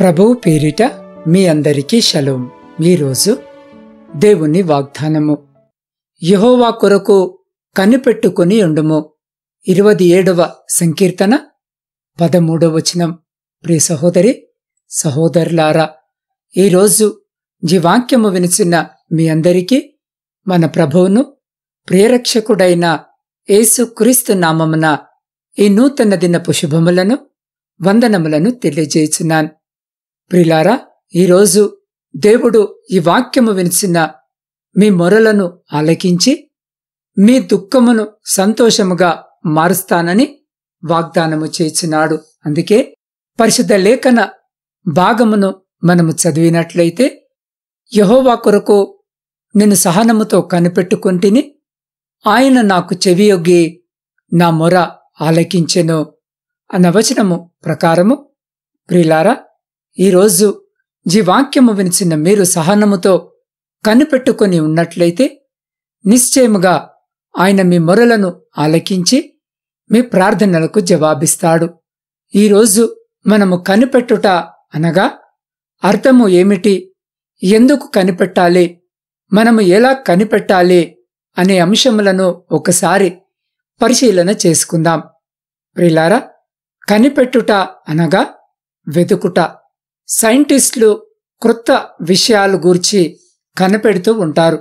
ప్రభువు పేరిట మీ అందరికీ షలోం. ఈరోజు దేవుని వాగ్దానము. యెహోవా కొరకు కనిపెట్టుకుని ఉండుము. 27వ సంకీర్తన 13వ వచనం. ప్రియ సహోదరి సహోదరులారా, ఈరోజు ఈ వాక్యము వినిచిన మీ అందరికీ మన ప్రభువును ప్రియరక్షకుడైన యేసుక్రీస్తు నామమున ఈ నూతన దినపు శుభములను వందనములను తెలియజేయుచున్నాను. ప్రియులారా, ఈరోజు దేవుడు ఈ వాక్యము వినిచిన మీ మొరలను ఆలకించి మీ దుఃఖమును సంతోషముగా మారుస్తానని వాగ్దానము చేయుచున్నాడు. అందుకే పరిశుద్ధ లేఖన భాగమును మనము చదివినట్లయితే, యెహోవా కొరకు నేను సహనముతో కనిపెట్టుకుంటిని, ఆయన నాకు చెవియొగ్గి నా మొర ఆలకించెను అన్న వచనము ప్రకారము, ప్రియులారా, ఈరోజు ఈ వాక్యము వినిచిన మీరు సహనముతో కనిపెట్టుకుని ఉన్నట్లయితే నిశ్చయముగా ఆయన మీ మొరలను ఆలకించి మీ ప్రార్థనలకు జవాబిస్తాడు. ఈరోజు మనము కనిపెట్టుట అనగా అర్థము ఏమిటి, ఎందుకు కనిపెట్టాలి, మనము ఎలా కనిపెట్టాలి అనే అంశములను ఒకసారి పరిశీలన చేసుకుందాం. ప్రియులారా, కనిపెట్టుట అనగా వెతుకుట. సైంటిస్టులు క్రొత్త విషయాలు గూర్చి కనిపెడుతూ ఉంటారు.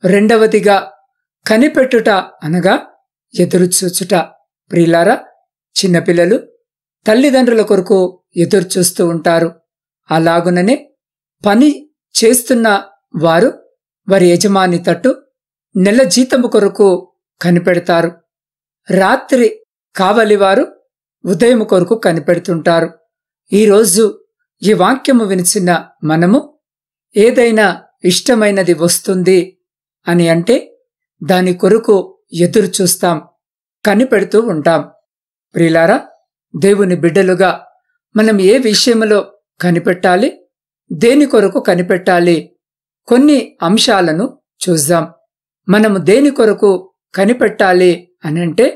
రెండవదిగా కనిపెట్టుట అనగా ఎదురుచూచుట. ప్రియులారా, చిన్నపిల్లలు తల్లిదండ్రుల కొరకు ఎదురుచూస్తూ ఉంటారు. అలాగుననే పని చేస్తున్న వారు వారి యజమాని తట్టు నెల జీతము కొరకు కనిపెడతారు. రాత్రి కావలివారు ఉదయం కొరకు కనిపెడుతుంటారు. ఈరోజు ఈ వాక్యము వినిచిన మనము ఏదైనా ఇష్టమైనది వస్తుంది అని అంటే దాని కొరకు ఎదురు చూస్తాం, కనిపెడుతూ ఉంటాం. ప్రియులారా, దేవుని బిడ్డలుగా మనం ఏ విషయంలో కనిపెట్టాలి, దేని కొరకు కనిపెట్టాలి, కొన్ని అంశాలను చూద్దాం. మనము దేని కొరకు కనిపెట్టాలి అనంటే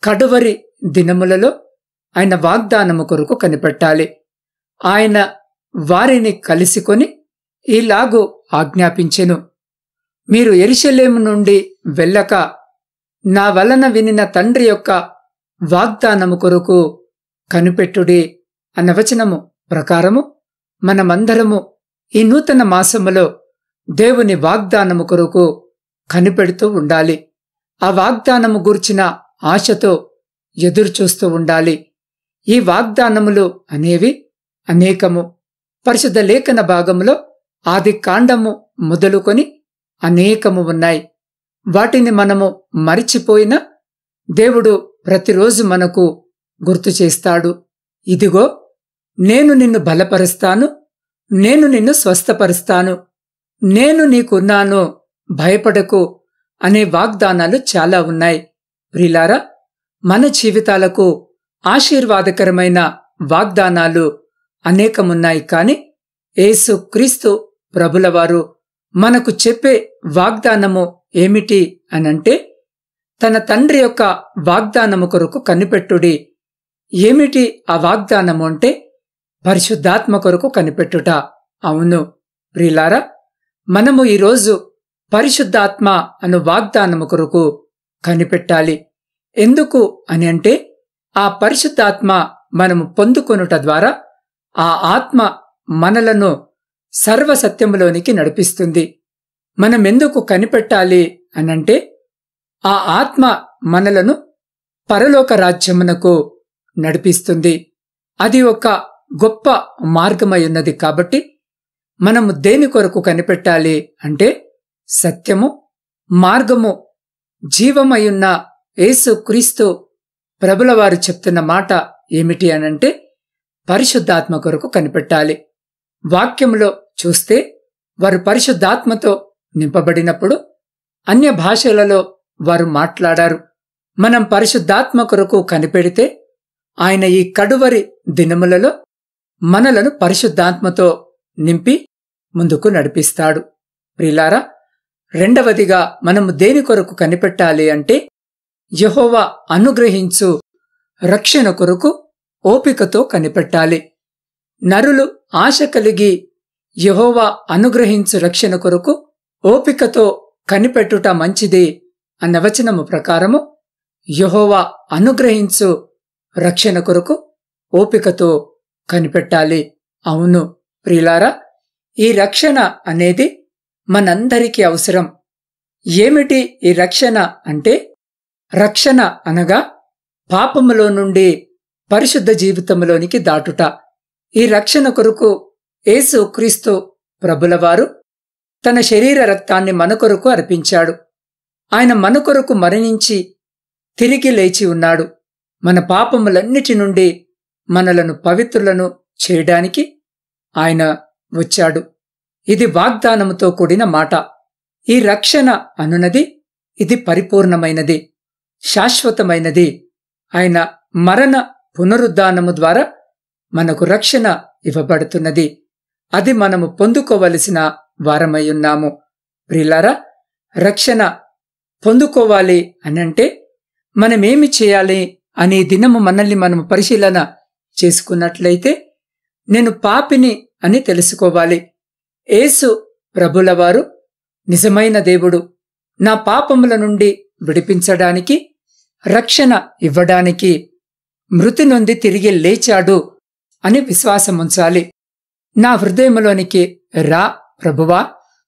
కడువరి దినములలో ఆయన వాగ్దానము కొరకు కనిపెట్టాలి. ఆయన వారిని కలిసికొని ఈలాగు ఆజ్ఞాపించెను, మీరు యెరూషలేము నుండి వెళ్ళక నా వలన వినిన తండ్రి యొక్క వాగ్దానము కొరకు కనిపెట్టుడి అన్న వచనము ప్రకారము మనమందరము ఈ నూతన మాసములో దేవుని వాగ్దానము కొరకు కనిపెడుతూ ఉండాలి. ఆ వాగ్దానము గూర్చిన ఆశతో ఎదురుచూస్తూ ఉండాలి. ఈ వాగ్దానములు అనేవి అనేకము. పరిశుద్ధ లేఖన భాగములో ఆది కాండము మొదలుకొని అనేకము ఉన్నాయి. వాటిని మనము మరిచిపోయినా దేవుడు ప్రతిరోజు మనకు గుర్తు చేస్తాడు. ఇదిగో, నేను నిన్ను బలపరుస్తాను, నేను నిన్ను స్వస్థపరుస్తాను, నేను నీకున్నాను, భయపడకు అనే వాగ్దానాలు చాలా ఉన్నాయి. ప్రియులారా, మన జీవితాలకు ఆశీర్వాదకరమైన వాగ్దానాలు అనేకమున్నాయి. కాని యేసుక్రీస్తు ప్రభులవారు మనకు చెప్పే వాగ్దానము ఏమిటి అనంటే, తన తండ్రి యొక్క వాగ్దానము కొరకు కనిపెట్టుడి. ఏమిటి ఆ వాగ్దానము అంటే పరిశుద్ధాత్మ కొరకు కనిపెట్టుట. అవును ప్రియులారా, మనము ఈరోజు పరిశుద్ధాత్మ అను వాగ్దానము కొరకు కనిపెట్టాలి. ఎందుకు అని అంటే, ఆ పరిశుద్ధాత్మ మనము పొందుకొనుట ద్వారా ఆ ఆత్మ మనలను సర్వసత్యములోనికి నడిపిస్తుంది. మనమెందుకు కనిపెట్టాలి అనంటే, ఆ ఆత్మ మనలను పరలోక రాజ్యమునకు నడిపిస్తుంది. అది ఒక గొప్ప మార్గమై ఉన్నది. కాబట్టి మనము దేని కొరకు కనిపెట్టాలి అంటే, సత్యము, మార్గము, జీవమయున్న యేసుక్రీస్తు ప్రభులవారు చెప్తున్న మాట ఏమిటి అనంటే, పరిశుద్ధాత్మ కొరకు కనిపెట్టాలి. వాక్యములో చూస్తే వారు పరిశుద్ధాత్మతో నింపబడినప్పుడు అన్య భాషలలో వారు మాట్లాడారు. మనం పరిశుద్ధాత్మ కొరకు కనిపెడితే ఆయన ఈ కడువరి దినములలో మనలను పరిశుద్ధాత్మతో నింపి ముందుకు నడిపిస్తాడు. ప్రియులారా, రెండవదిగా మనము దేని కొరకు కనిపెట్టాలి అంటే, యెహోవా అనుగ్రహించు రక్షణ కొరకు ఓపికతో కనిపెట్టాలి. నరులు ఆశ కలిగి యెహోవా అనుగ్రహించు రక్షణ కొరకు ఓపికతో కనిపెట్టుట మంచిది అన్న వచనము ప్రకారము యెహోవా అనుగ్రహించు రక్షణ కొరకు ఓపికతో కనిపెట్టాలి. అవును ప్రియులారా, ఈ రక్షణ అనేది మనందరికీ అవసరం. ఏమిటి ఈ రక్షణ అంటే, రక్షణ అనగా పాపములో నుండి పరిశుద్ధ జీవితంలోనికి దాటుట. ఈ రక్షణ కొరకు యేసు క్రీస్తు ప్రభులవారు తన శరీర రక్తాన్ని మన కొరకు అర్పించాడు. ఆయన మన కొరకు మరణించి తిరిగి లేచి ఉన్నాడు. మన పాపములన్నిటి నుండి మనలను పవిత్రులను చేయడానికి ఆయన వచ్చాడు. ఇది వాగ్దానముతో కూడిన మాట. ఈ రక్షణ అనున్నది ఇది పరిపూర్ణమైనది, శాశ్వతమైనది. ఆయన మరణ పునరుద్ధానము ద్వారా మనకు రక్షణ ఇవ్వబడుతున్నది. అది మనము పొందుకోవలసిన వారమయ్యున్నాము. ప్రియులారా, రక్షణ పొందుకోవాలి అనంటే మనమేమి చేయాలి అని దినము మనల్ని మనము పరిశీలన చేసుకున్నట్లయితే, నేను పాపిని అని తెలుసుకోవాలి. యేసు ప్రభులవారు నిజమైన దేవుడు. నా పాపముల నుండి విడిపించడానికి, రక్షణ ఇవ్వడానికి మృతి నొంది తిరిగి లేచాడు అని విశ్వాసముంచాలి. నా హృదయములోనికి రా ప్రభువా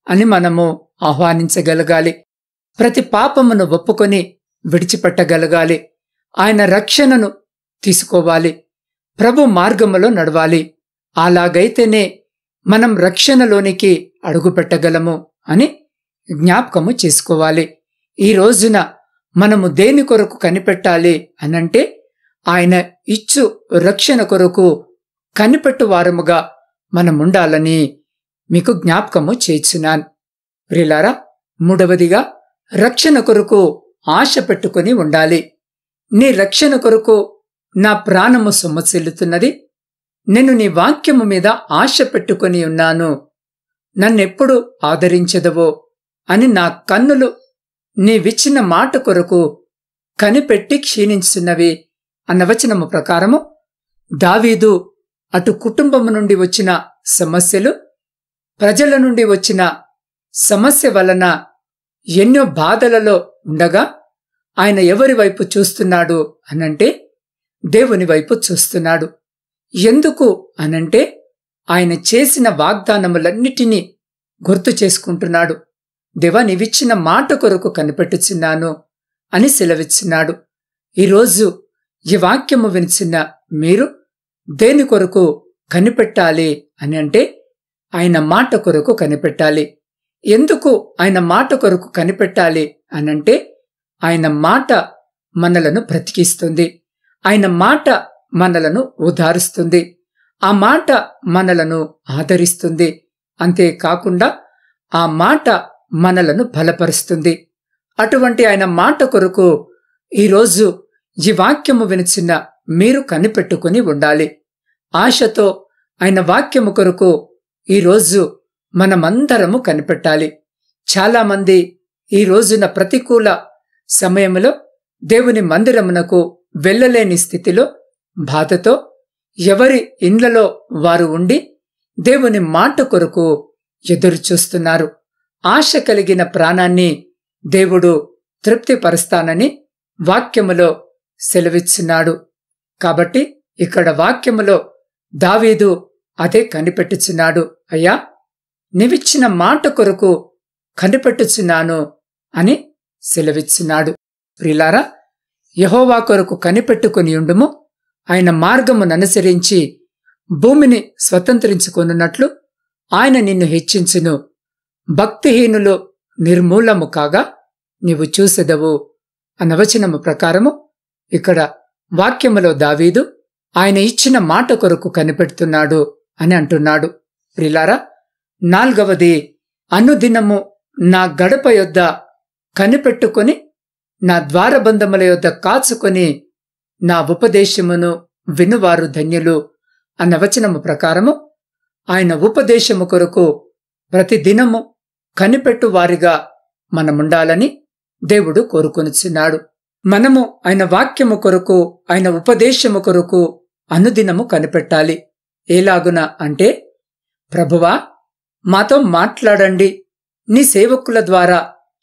అని మనము ఆహ్వానించగలగాలి. ప్రతి పాపమును ఒప్పుకొని విడిచిపెట్టగలగాలి. ఆయన రక్షణను తీసుకోవాలి. ప్రభు మార్గములో నడవాలి. అలాగైతేనే మనం రక్షణలోనికి అడుగుపెట్టగలము అని జ్ఞాపకము చేసుకోవాలి. ఈ రోజున మనము దేని కొరకు కనిపెట్టాలి అనంటే, ఆయన ఇచ్చు రక్షణ కొరకు కనిపెట్టు వారముగా మనముండాలని మీకు జ్ఞాపకము చేస్తున్నాను. ప్రియులారా, మూడవదిగా రక్షణ కొరకు ఆశ పెట్టుకుని ఉండాలి. నీ రక్షణ కొరకు నా ప్రాణము సొమ్మసిల్లుతున్నది. నేను నీ వాక్యము మీద ఆశ పెట్టుకుని ఉన్నాను. నన్నెప్పుడు ఆదరించదవో అని నా కన్నులు నీవిచ్చిన మాట కొరకు కనిపెట్టి క్షీణించున్నవి అన్న వచనము ప్రకారము దావీదు అటు కుటుంబము నుండి వచ్చిన సమస్యలు, ప్రజల నుండి వచ్చిన సమస్య వలన ఎన్నో బాధలలో ఉండగా ఆయన ఎవరి వైపు చూస్తున్నాడు అనంటే, దేవుని వైపు చూస్తున్నాడు. ఎందుకు అనంటే, ఆయన చేసిన వాగ్దానములన్నిటినీ గుర్తు చేసుకుంటున్నాడు. దేవా, నీవిచ్చిన మాట కొరకు కనిపెట్టుచున్నాను అని సెలవిచ్చున్నాడు. ఈరోజు ఈ వాక్యము వినిచిన మీరు దేని కొరకు కనిపెట్టాలి అని అంటే, ఆయన మాట కొరకు కనిపెట్టాలి. ఎందుకు ఆయన మాట కొరకు కనిపెట్టాలి అనంటే, ఆయన మాట మనలను బ్రతికిస్తుంది. ఆయన మాట మనలను ఓదారుస్తుంది. ఆ మాట మనలను ఆదరిస్తుంది. అంతేకాకుండా ఆ మాట మనలను బలపరుస్తుంది. అటువంటి ఆయన మాట కొరకు ఈరోజు ఈ వాక్యము వినిచిన మీరు కనిపెట్టుకుని ఉండాలి. ఆశతో ఆయన వాక్యము కొరకు ఈరోజు మనమందరము కనిపెట్టాలి. చాలామంది ఈ రోజున ప్రతికూల సమయంలో దేవుని మందిరమునకు వెళ్ళలేని స్థితిలో బాధతో ఎవరి ఇండ్లలో వారు ఉండి దేవుని మాట కొరకు ఎదురుచూస్తున్నారు. ఆశ కలిగిన ప్రాణాన్ని దేవుడు తృప్తిపరుస్తానని వాక్యములో సెలవిచ్చున్నాడు. కాబట్టి ఇక్కడ వాక్యములో దావీదు అదే కనిపెట్టుచున్నాడు. అయ్యా, నీవిచ్చిన మాట కొరకు కనిపెట్టుచున్నాను అని సెలవిచ్చున్నాడు. ప్రియులారా, యెహోవా కొరకు కనిపెట్టుకుని ఉండుము. ఆయన మార్గముననుసరించి భూమిని స్వతంత్రించుకొనున్నట్లు ఆయన నిన్ను హెచ్చించును. భక్తిహీనులు నిర్మూలము కాగా నీవు చూసెదవు అన్న వచనము ప్రకారము ఇక్కడ వాక్యములో దావీదు ఆయన ఇచ్చిన మాట కొరకు కనిపెడుతున్నాడు అని అంటున్నాడు. ప్రియులారా, నాల్గవది, అనుదినము నా గడప యొద్ద కనిపెట్టుకొని నా ద్వారబంధముల యొద్ద కాచుకొని నా ఉపదేశమును వినువారు ధన్యులు అన్న వచనము ప్రకారము ఆయన ఉపదేశము కొరకు ప్రతిదినము కనిపెట్టు వారిగా మనముండాలని దేవుడు కోరుకొనుచున్నాడు. మనము ఆయన వాక్యము కొరకు, ఆయన ఉపదేశము కొరకు అనుదినము కనిపెట్టాలి. ఏలాగున అంటే, ప్రభువా, మాతో మాట్లాడండి, నీ సేవకుల ద్వారా,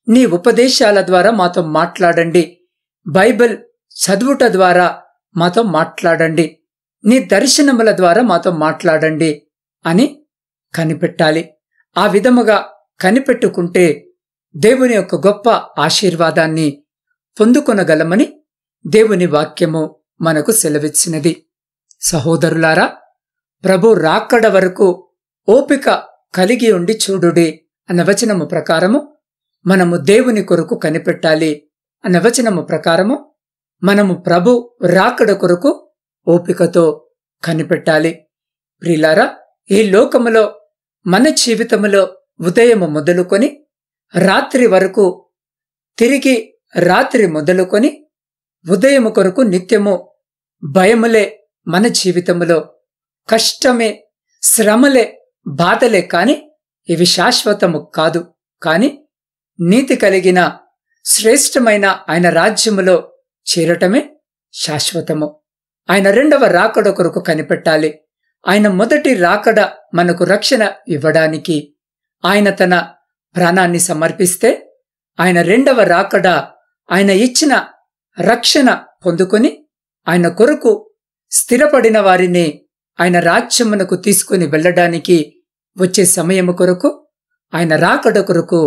నీ ఉపదేశాల ద్వారా మాతో మాట్లాడండి, బైబిల్ చదువుట ద్వారా మాతో మాట్లాడండి, నీ దర్శనముల ద్వారా మాతో మాట్లాడండి అని కనిపెట్టాలి. ఆ విధముగా కనిపెట్టుకుంటే దేవుని యొక్క గొప్ప ఆశీర్వాదాన్ని పొందుకొనగలమని దేవుని వాక్యము మనకు సెలవిచ్చినది. సహోదరులారా, ప్రభు రాకడ వరకు ఓపిక కలిగి ఉండి చూడుడి అన్న వచనము ప్రకారము మనము దేవుని కొరకు కనిపెట్టాలి. అన్న వచనము ప్రకారము మనము ప్రభు రాకడ కొరకు ఓపికతో కనిపెట్టాలి. ప్రియులారా, ఈ లోకములో మన జీవితములో ఉదయము మొదలుకొని రాత్రి వరకు, తిరిగి రాత్రి మొదలుకొని ఉదయము కొరకు నిత్యము భయములే మన జీవితములో, కష్టమే, శ్రమలే, బాధలే కాని ఇవి శాశ్వతము కాదు. కాని నీతి కలిగిన శ్రేష్టమైన ఆయన రాజ్యములో చేరటమే శాశ్వతము. ఆయన రెండవ రాకడ కొరకు కనిపెట్టాలి. ఆయన మొదటి రాకడ మనకు రక్షణ ఇవ్వడానికి ఆయన తన ప్రాణాన్ని సమర్పిస్తే, ఆయన రెండవ రాకడ ఆయన ఇచ్చిన రక్షణ పొందుకొని ఆయన కొరకు స్థిరపడిన వారిని ఆయన రాజ్యమునకు తీసుకుని వెళ్ళడానికి వచ్చే సమయము కొరకు, ఆయన రాకడ కొరకు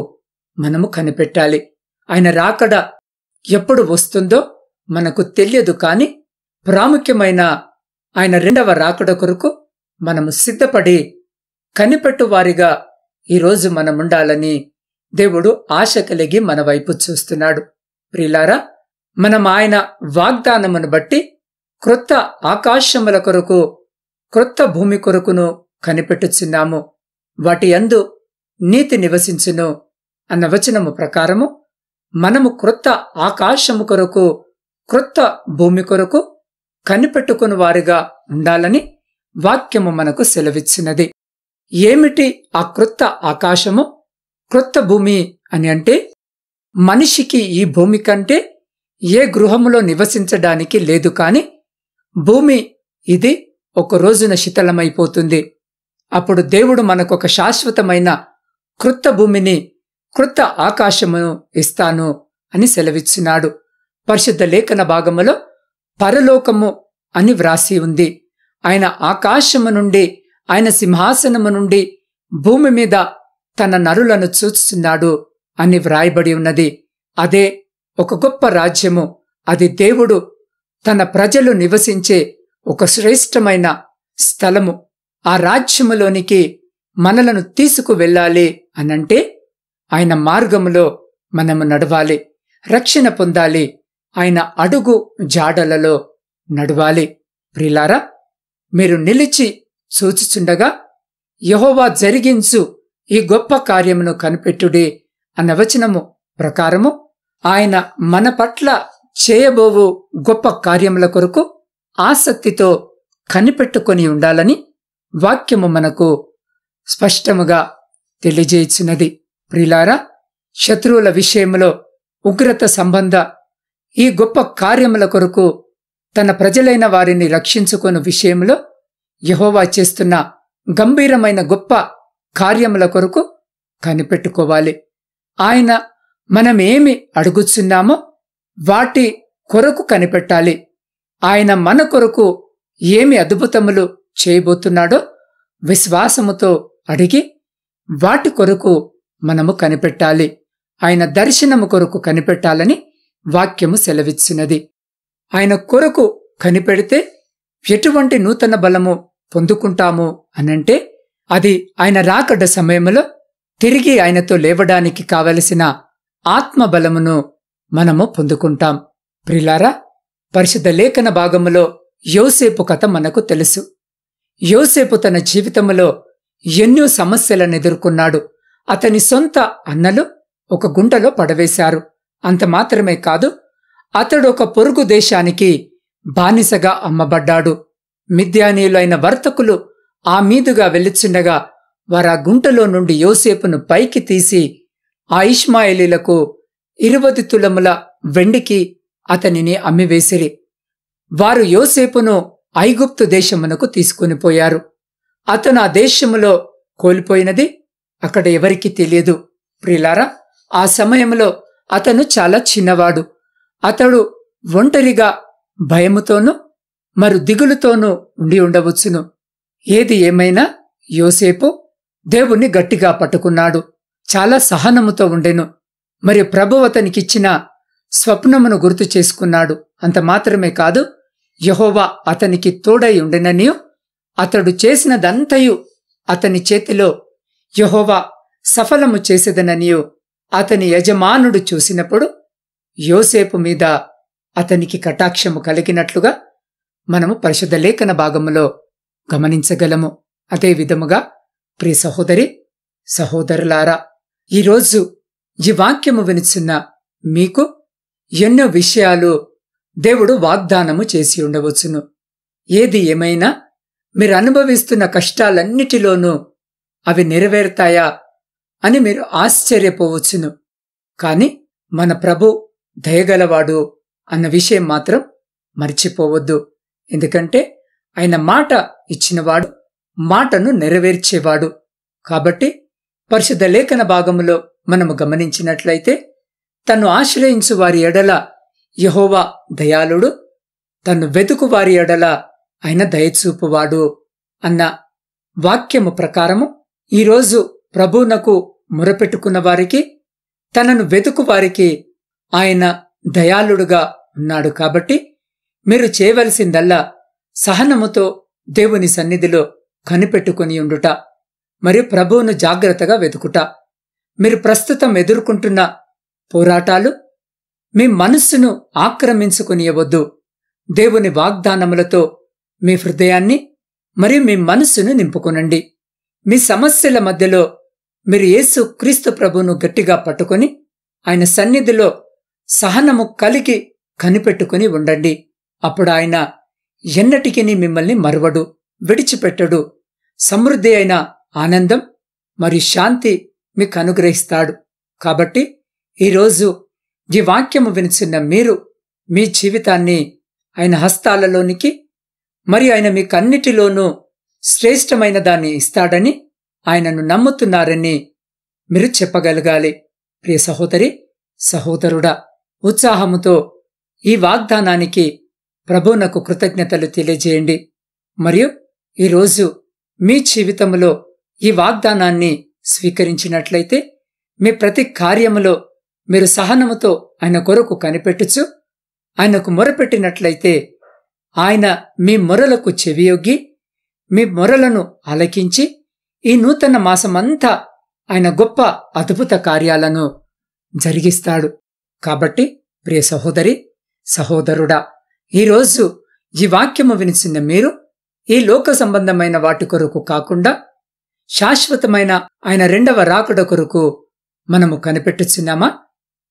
మనము కనిపెట్టాలి. ఆయన రాకడ ఎప్పుడు వస్తుందో మనకు తెలియదు, కాని ప్రాముఖ్యమైన ఆయన రెండవ రాకడ కొరకు మనము సిద్ధపడి కనిపెట్టు వారిగా ఈరోజు మనముండాలని దేవుడు ఆశ కలిగి మన వైపు చూస్తున్నాడు. ప్రియులారా, మనం ఆయన వాగ్దానమును బట్టి క్రొత్త ఆకాశముల కొరకు, క్రొత్త భూమి కొరకును కనిపెట్టుచున్నాము. వాటి యందు నీతి నివసించును అన్న వచనము ప్రకారము మనము క్రొత్త ఆకాశము కొరకు, క్రొత్త భూమి కొరకు కనిపెట్టుకుని వారిగా ఉండాలని వాక్యము మనకు సెలవిచ్చినది. ఏమిటి ఆ క్రొత్త ఆకాశము, క్రొత్త భూమి అని అంటే, మనిషికి ఈ భూమి కంటే ఏ గృహములో నివసించడానికి లేదు. కాని భూమి ఇది ఒక రోజున శిథిలమైపోతుంది. అప్పుడు దేవుడు మనకొక శాశ్వతమైన క్రొత్త భూమిని, క్రొత్త ఆకాశమును ఇస్తాను అని సెలవిచ్చినాడు. పరిశుద్ధ లేఖన భాగములో పరలోకము అని వ్రాసి ఉంది. ఆయన ఆకాశము నుండి, ఆయన సింహాసనము నుండి భూమి మీద తన నరులను చూస్తున్నాడు అని వ్రాయబడి ఉన్నది. అదే ఒక గొప్ప రాజ్యము. అది దేవుడు తన ప్రజలు నివసించే ఒక శ్రేష్టమైన స్థలము. ఆ రాజ్యములోనికి మనలను తీసుకువెళ్ళాలి అనంటే ఆయన మార్గములో మనము నడవాలి, రక్షణ పొందాలి, ఆయన అడుగు జాడలలో నడవాలి. ప్రియులారా, మీరు నిలిచి చూచుచుండగా యెహోవా జరిగించు ఈ గొప్ప కార్యమును కనిపెట్టుడి అన్న వచనము ప్రకారము ఆయన మన పట్ల చేయబోవు గొప్ప కార్యముల కొరకు ఆసక్తితో కనిపెట్టుకొని ఉండాలని వాక్యము మనకు స్పష్టముగా తెలియజేయుచున్నది. ప్రియులారా, శత్రువుల విషయములో ఉగ్రత సంబంధ ఈ గొప్ప కార్యముల కొరకు తన ప్రజలైన వారిని రక్షించుకుని విషయంలో యెహోవా చేస్తున్న గంభీరమైన గొప్ప కార్యముల కొరకు కనిపెట్టుకోవాలి. ఆయన మనమేమి అడుగుచున్నామో వాటి కొరకు కనిపెట్టాలి. ఆయన మన కొరకు ఏమి అద్భుతములు చేయబోతున్నాడో విశ్వాసముతో అడిగి వాటి కొరకు మనము కనిపెట్టాలి. ఆయన దర్శనము కొరకు కనిపెట్టాలని వాక్యము సెలవిచ్చినది. ఆయన కొరకు కనిపెడితే ఎటువంటి నూతన బలము పొందుకుంటాము అనంటే, అది ఆయన రాకడ సమయంలో తిరిగి ఆయనతో లేవడానికి కావలసిన ఆత్మబలమును మనము పొందుకుంటాం. ప్రియులారా, పరిశుద్ధ లేఖన భాగములో యోసేపు కథ మనకు తెలుసు. యోసేపు తన జీవితములో ఎన్నో సమస్యలను ఎదుర్కొన్నాడు. అతని సొంత అన్నలు ఒక గుంటలో పడవేశారు. అంత మాత్రమే కాదు, అతడు ఒక పొరుగు దేశానికి బానిసగా అమ్మబడ్డాడు. మిద్యానీయులైన వర్తకులు ఆ మీదుగా వెళ్ళుచుండగా వారా గుంటలో నుండి యోసేపును పైకి తీసి ఆ ఇష్మాయేలీలకు 20 తులముల వెండికి అతనిని అమ్మివేసిరి. వారు యోసేపును ఐగుప్తు దేశమునకు తీసుకునిపోయారు. అతను ఆ దేశములో కోల్పోయినది అక్కడ ఎవరికీ తెలియదు. ప్రియులారా, ఆ సమయంలో అతను చాలా చిన్నవాడు. అతడు ఒంటరిగా భయముతోనూ మరి దిగులుతోనూ ఉండి ఉండవచ్చును. ఏది ఏమైనా యోసేపు దేవుణ్ణి గట్టిగా పట్టుకున్నాడు. చాలా సహనముతో ఉండెను. మరి ప్రభువు అతనికిచ్చిన స్వప్నమును గుర్తు చేసుకున్నాడు. అంత మాత్రమే కాదు, యెహోవా అతనికి తోడై ఉండెననియు అతడు చేసినదంతయు అతని చేతిలో యెహోవా సఫలము చేసేదననియు అతని యజమానుడు చూసినప్పుడు యోసేపు మీద అతనికి కటాక్షము కలిగినట్లుగా మనము పరిశుద్ధ లేఖన భాగములో గమనించగలము. అదే విధముగా ప్రియ సహోదరి సహోదరులారా, ఈరోజు ఈ వాక్యము వినుచున్న మీకు ఎన్నో విషయాలు దేవుడు వాగ్దానము చేసి ఉండవచ్చును. ఏది ఏమైనా మీరు అనుభవిస్తున్న కష్టాలన్నిటిలోనూ అవి నెరవేరుతాయా అని మీరు ఆశ్చర్యపోవచ్చును. కాని మన ప్రభు దయగలవాడు అన్న విషయం మాత్రం మర్చిపోవద్దు. ఎందుకంటే ఆయన మాట ఇచ్చినవాడు, మాటను నెరవేర్చేవాడు. కాబట్టి పరిశుద్ధ లేఖన భాగములో మనము గమనించినట్లయితే, తన్ను ఆశ్రయించు వారి ఎడల యెహోవా దయాళుడు, తన్ను వెతుకు వారి ఎడల ఆయన దయచూపువాడు అన్న వాక్యము ప్రకారము ఈరోజు ప్రభువునకు మొరపెట్టుకున్న వారికి, తనను వెతుకు వారికి ఆయన దయాళుడుగా ఉన్నాడు. కాబట్టి మీరు చేయవలసిందల్లా సహనముతో దేవుని సన్నిధిలో కనిపెట్టుకుని ఉండుట, మరియు ప్రభువును జాగ్రత్తగా వెతుకుట. మీరు ప్రస్తుతం ఎదుర్కొంటున్న పోరాటాలు మీ మనస్సును ఆక్రమించుకునియవద్దు. దేవుని వాగ్దానములతో మీ హృదయాన్ని మరియు మీ మనస్సును నింపుకొనండి. మీ సమస్యల మధ్యలో మీరు యేసు క్రీస్తు ప్రభువును గట్టిగా పట్టుకొని ఆయన సన్నిధిలో సహనము కలిగి కనిపెట్టుకుని ఉండండి. అప్పుడు ఆయన ఎన్నటికీ మిమ్మల్ని మరువడు, విడిచిపెట్టడు. సమృద్ధి అయిన ఆనందం మరియు శాంతి మీకు అనుగ్రహిస్తాడు. కాబట్టి ఈరోజు ఈ వాక్యము వినిచిన మీరు మీ జీవితాన్ని ఆయన హస్తాలలోనికి మరియు ఆయన మీకన్నిటిలోనూ శ్రేష్టమైన దాన్ని ఇస్తాడని ఆయనను నమ్ముతున్నారని మీరు చెప్పగలగాలి. ప్రియ సహోదరి సహోదరుడా, ఉత్సాహముతో ఈ వాగ్దానానికి ప్రభువునకు కృతజ్ఞతలు తెలియజేయండి. మరియు ఈరోజు మీ జీవితంలో ఈ వాగ్దానాన్ని స్వీకరించినట్లయితే మీ ప్రతి కార్యములో మీరు సహనముతో ఆయన కొరకు కనిపెట్టుచు ఆయనకు మొరపెట్టినట్లయితే ఆయన మీ మొరలకు చెవియొగ్గి మీ మొరలను ఆలకించి ఈ నూతన మాసమంతా ఆయన గొప్ప అద్భుత కార్యాలను జరిగిస్తాడు. కాబట్టి ప్రియ సహోదరి సహోదరుడా, ఈరోజు ఈ వాక్యము వినిచిన మీరు ఈ లోక సంబంధమైన వాటి కొరకు కాకుండా శాశ్వతమైన ఆయన రెండవ రాకడ కొరకు మనము కనిపెట్టుచున్నామా?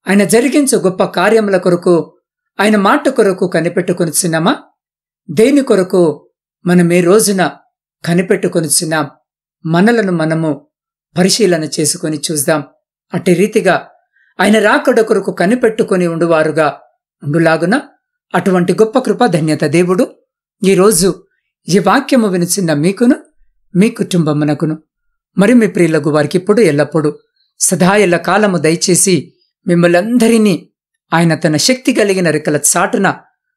ఆయన జరిగించు గొప్ప కార్యముల కొరకు, ఆయన మాట కొరకు కనిపెట్టుకొనిచున్నామా? దేని కొరకు మనం ఈ రోజున కనిపెట్టుకొనిచున్నాం? మనలను మనము పరిశీలన చేసుకొని చూద్దాం. అట్టి రీతిగా ఆయన రాకడ కొరకు కనిపెట్టుకొని ఉండువారుగా ఉండులాగున అటువంటి గొప్ప కృప ధన్యత దేవుడు ఈరోజు ఈ వాక్యము వినిచిన మీకును మీ కుటుంబమునకును మరి మీ ప్రియులకు వారికి ఇప్పుడు ఎల్లప్పుడూ సదా ఎల్ల కాలము దయచేసి మిమ్మల్ందరినీ ఆయన తన శక్తి కలిగిన రెక్కల చాటున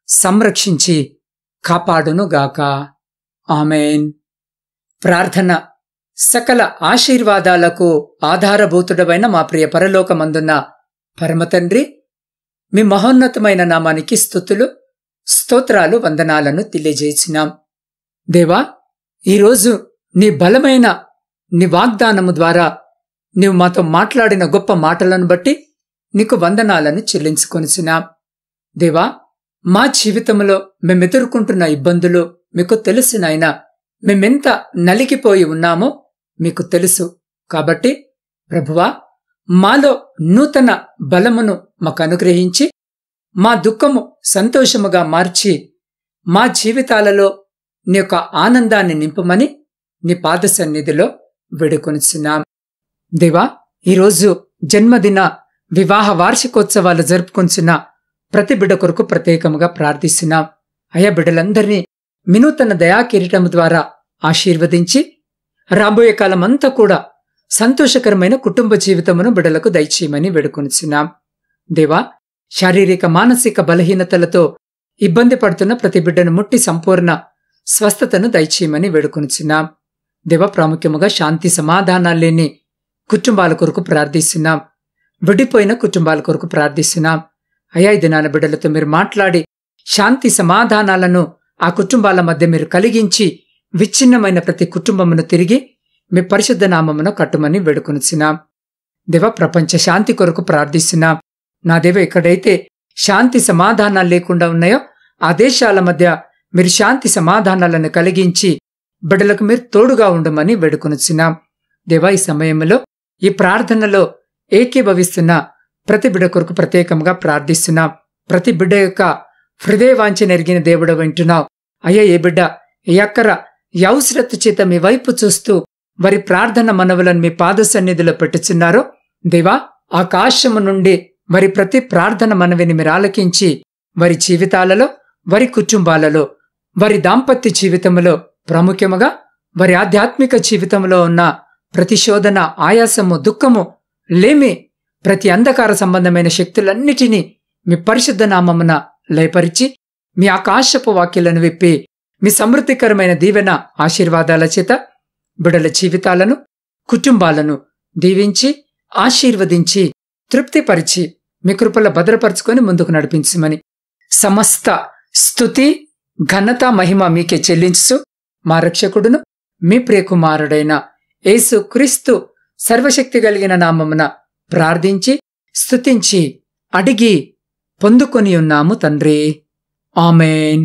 సంరక్షించి కాపాడునుగాక. ఆమెన్. ప్రార్థన. సకల ఆశీర్వాదాలకు ఆధారభూతుడమైన మా ప్రియ పరలోకమందున్న పరమతండ్రి, మీ మహోన్నతమైన నామానికి స్తుతులు స్తోత్రాలు వందనాలను తెలియజేసినాం. దేవా, ఈరోజు నీ బలమైన నీ వాగ్దానము ద్వారా నీవు మాతో మాట్లాడిన గొప్ప మాటలను బట్టి నీకు వందనాలను చెల్లించుకొనిచున్నాం. దేవా, మా జీవితంలో మేమెదుర్కొంటున్న ఇబ్బందులు మీకు తెలుసు నాయనా. మేమెంత నలిగిపోయి ఉన్నామో మీకు తెలుసు. కాబట్టి ప్రభువా, మాలో నూతన బలమును మాకు అనుగ్రహించి మా దుఃఖము సంతోషముగా మార్చి మా జీవితాలలో నీ యొక్క ఆనందాన్ని నింపమని నీ పాద సన్నిధిలో వేడుకొనిచున్నాం. దేవా, ఈరోజు జన్మదిన వివాహ వార్షికోత్సవాలు జరుపుకొంచున్న ప్రతి బిడ్డ కొరకు ప్రత్యేకముగా ప్రార్థిస్తున్నాం. అయా, బిడ్డలందరినీ వినూతన దయాకిరీటము ద్వారా ఆశీర్వదించి రాబోయే కాలం అంతా కూడా సంతోషకరమైన కుటుంబ జీవితమును బిడ్డలకు దయచేయమని వేడుకొనుచున్నాం. దేవా, శారీరక మానసిక బలహీనతలతో ఇబ్బంది పడుతున్న ప్రతి బిడ్డను ముట్టి సంపూర్ణ స్వస్థతను దయచేయమని వేడుకొనుచున్నాం. దేవ, ప్రాముఖ్యముగా శాంతి సమాధానాలు లేని కుటుంబాల కొరకు ప్రార్థిస్తున్నాం. విడిపోయిన కుటుంబాల కొరకు ప్రార్థిస్తున్నాం. అయ్యా, ఈ దినాన బిడ్డలతో మీరు మాట్లాడి శాంతి సమాధానాలను ఆ కుటుంబాల మధ్య మీరు కలిగించి విచ్ఛిన్నమైన ప్రతి కుటుంబమును తిరిగి మీ పరిశుద్ధ నామమును కట్టుమని వేడుకొనుచున్నాం. దేవ, ప్రపంచ శాంతి కొరకు ప్రార్థిస్తున్నాం. నా దేవ, ఎక్కడైతే శాంతి సమాధానాలు లేకుండా ఉన్నాయో ఆ దేశాల మధ్య మీరు శాంతి సమాధానాలను కలిగించి బిడ్డలకు మీరు తోడుగా ఉండమని వేడుకొనుచున్నాం. దేవా, ఈ సమయంలో ఈ ప్రార్థనలో ఏకీభవిస్తున్న ప్రతి బిడ్డ కొరకు ప్రత్యేకంగా ప్రార్థిస్తున్నాం. ప్రతి బిడ్డ యొక్క హృదయ వాంఛన ఎరిగిన దేవుడు వింటున్నావు. అయ్యా, ఏ బిడ్డ ఏ అక్కర ఈ అవసరత చేత మీ వైపు చూస్తూ వారి ప్రార్థన మనవులను మీ పాద సన్నిధిలో పెట్టుచున్నారో దేవా, ఆకాశము నుండి వారి ప్రతి ప్రార్థన మనవిని మీరు ఆలకించి వారి జీవితాలలో, వారి కుటుంబాలలో, వారి దాంపత్య జీవితంలో, ప్రాముఖ్యముగా వారి ఆధ్యాత్మిక జీవితంలో ఉన్న ప్రతి శోధన, ఆయాసము, దుఃఖము, లేమి, ప్రతి అంధకార సంబంధమైన శక్తులన్నిటినీ మీ పరిశుద్ధ నామమున లయపరిచి మీ ఆకాశపు వాక్యాలను విప్పి మీ సమృద్ధికరమైన దీవెన ఆశీర్వాదాల చేత బిడల జీవితాలను, కుటుంబాలను దీవించి ఆశీర్వదించి తృప్తిపరిచి మీ కృపల భద్రపరుచుకొని ముందుకు నడిపించమని సమస్త స్తుతి, ఘనత, మహిమ మీకే చెల్లించు మా రక్షకుడును మీ ప్రియకుమారుడైన యేసు క్రీస్తు సర్వశక్తి కలిగిన నామమున ప్రార్థించి స్తుతించి అడిగి పొందుకొని ఉన్నాము తండ్రి. ఆమేన్.